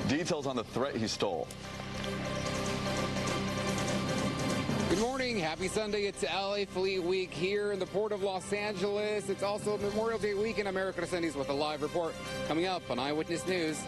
Details on the threat he stole. Good morning. Happy Sunday. It's LA Fleet Week here in the Port of Los Angeles. It's also Memorial Day week in America Sundays with a live report coming up on Eyewitness News.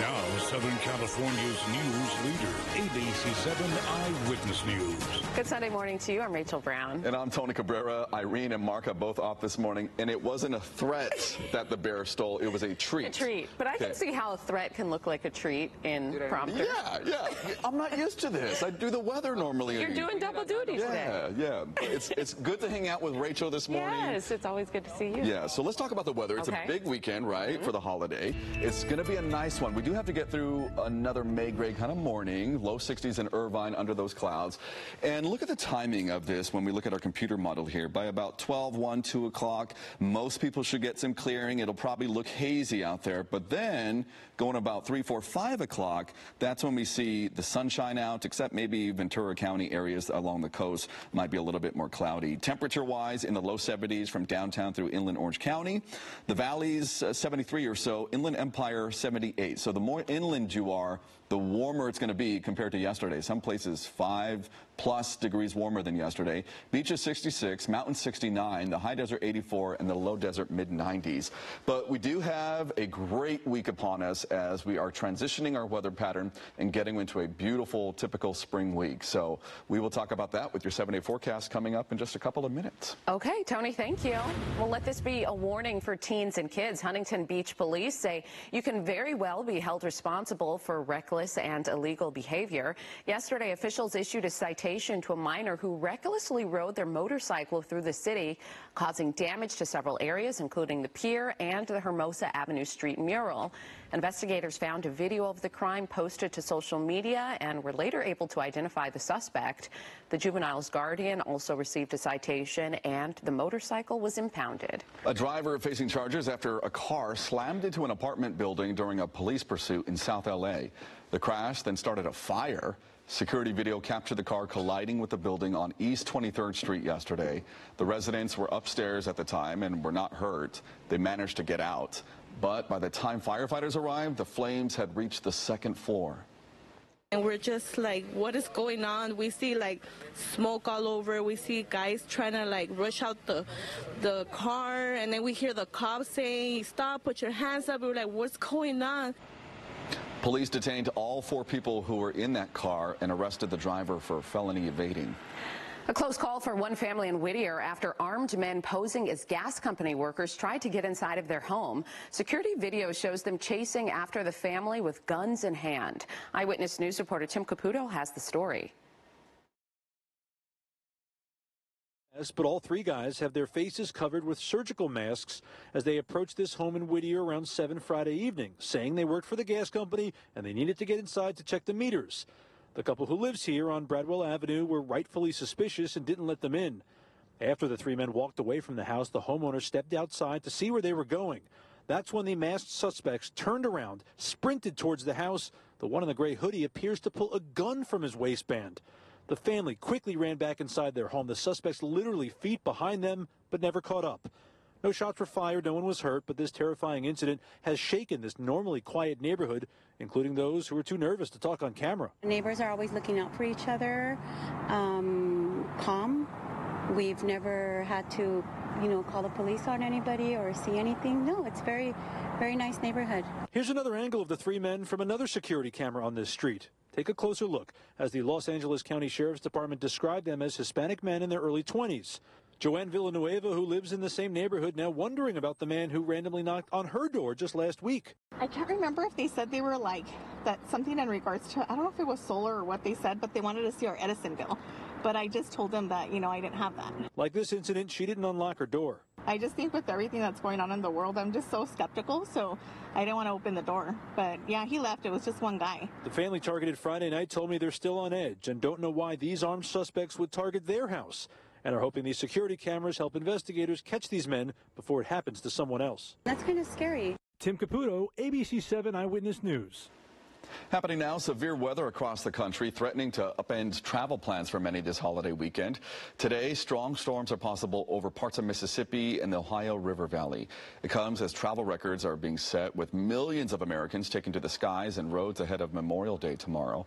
Now, Southern California's news leader, ABC 7 Eyewitness News. Good Sunday morning to you. I'm Rachel Brown. And I'm Tony Cabrera. Irene and Mark are both off this morning, and it wasn't a threat that the bear stole. It was a treat. A treat. But I can see how a threat can look like a treat in prompter. Yeah. I'm not used to this. I do the weather normally. You're doing double duty today. Yeah. It's good to hang out with Rachel this morning. Yes, it's always good to see you. Yeah, so let's talk about the weather. It's a big weekend, right, for the holiday. It's going to be a nice one. We do have to get through another May-grade kind of morning, low 60s in Irvine under those clouds. And look at the timing of this when we look at our computer model here. By about 12, 1, 2 o'clock, most people should get some clearing. It'll probably look hazy out there. But then going about 3, 4, 5 o'clock, that's when we see the sunshine out, except maybe Ventura County areas along the coast might be a little bit more cloudy. Temperature-wise, in the low 70s from downtown through inland Orange County. The valleys, 73 or so. Inland Empire, 78. So the more inland you are, the warmer it's going to be compared to yesterday. Some places 5+ degrees warmer than yesterday. Beaches 66, mountains 69, the high desert 84, and the low desert mid-90s. But we do have a great week upon us as we are transitioning our weather pattern and getting into a beautiful, typical spring week. So we will talk about that with your 7-day forecast coming up in just a couple of minutes. Okay, Tony, thank you. Well, let this be a warning for teens and kids. Huntington Beach police say you can very well be held responsible for reckless and illegal behavior. Yesterday, officials issued a citation to a minor who recklessly rode their motorcycle through the city, causing damage to several areas, including the pier and the Hermosa Avenue Street mural. Investigators found a video of the crime posted to social media and were later able to identify the suspect. The juvenile's guardian also received a citation, and the motorcycle was impounded. A driver facing charges after a car slammed into an apartment building during a police pursuit in South LA. The crash then started a fire. Security video captured the car colliding with the building on East 23rd Street yesterday. The residents were upstairs at the time and were not hurt. They managed to get out. But by the time firefighters arrived, the flames had reached the second floor. And we're just like, what is going on? We see like smoke all over. We see guys trying to like rush out the car. And then we hear the cops saying, stop, put your hands up. We're like, what's going on? Police detained all 4 people who were in that car and arrested the driver for felony evading. A close call for one family in Whittier after armed men posing as gas company workers tried to get inside of their home. Security video shows them chasing after the family with guns in hand. Eyewitness News reporter Tim Caputo has the story. But all 3 guys have their faces covered with surgical masks as they approach this home in Whittier around 7 Friday evening, saying they worked for the gas company and they needed to get inside to check the meters. The couple who lives here on Bradwell Avenue were rightfully suspicious and didn't let them in. After the 3 men walked away from the house, the homeowner stepped outside to see where they were going. That's when the masked suspects turned around, sprinted towards the house. The one in the gray hoodie appears to pull a gun from his waistband. The family quickly ran back inside their home. The suspects literally feet behind them, but never caught up. No shots were fired, no one was hurt, but this terrifying incident has shaken this normally quiet neighborhood, including those who were too nervous to talk on camera. Neighbors are always looking out for each other, calm. We've never had to, call the police on anybody or see anything. No, it's very nice neighborhood. Here's another angle of the 3 men from another security camera on this street. Take a closer look as the Los Angeles County Sheriff's Department described them as Hispanic men in their early 20s. Joanne Villanueva, who lives in the same neighborhood, now wondering about the man who randomly knocked on her door just last week. I can't remember if they said they were like that something in regards to, I don't know if it was solar or what they said, but they wanted to see our Edison bill. But I just told them that, I didn't have that. Like this incident, she didn't unlock her door. I just think with everything that's going on in the world, I'm just so skeptical, so I didn't want to open the door. But yeah, he left. It was just one guy. The family targeted Friday night told me they're still on edge and don't know why these armed suspects would target their house, and are hoping these security cameras help investigators catch these men before it happens to someone else. That's kind of scary. Tim Caputo, ABC 7 Eyewitness News. Happening now, severe weather across the country threatening to upend travel plans for many this holiday weekend. Today, strong storms are possible over parts of Mississippi and the Ohio River Valley. It comes as travel records are being set with millions of Americans taking to the skies and roads ahead of Memorial Day tomorrow.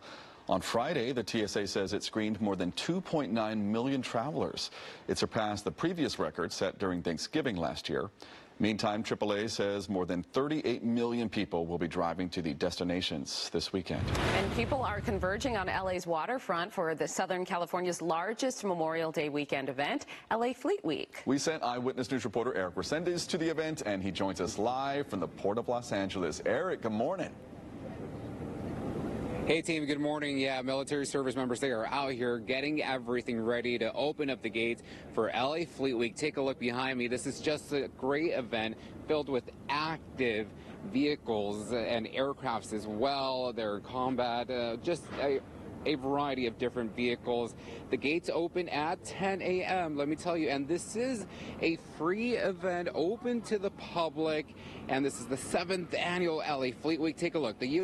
On Friday, the TSA says it screened more than 2.9 million travelers. It surpassed the previous record set during Thanksgiving last year. Meantime, AAA says more than 38 million people will be driving to the destinations this weekend. And people are converging on LA's waterfront for the Southern California's largest Memorial Day weekend event, LA Fleet Week. We sent Eyewitness News reporter Eric Resendez to the event, and he joins us live from the Port of Los Angeles. Eric, good morning. Hey team, good morning. Yeah, military service members, they are out here getting everything ready to open up the gates for LA Fleet Week. Take a look behind me. This is just a great event filled with active vehicles and aircrafts as well. They're combat, just a variety of different vehicles. The gates open at 10 a.m. let me tell you, and this is a free event open to the public, and this is the 7th annual LA Fleet Week. Take a look. The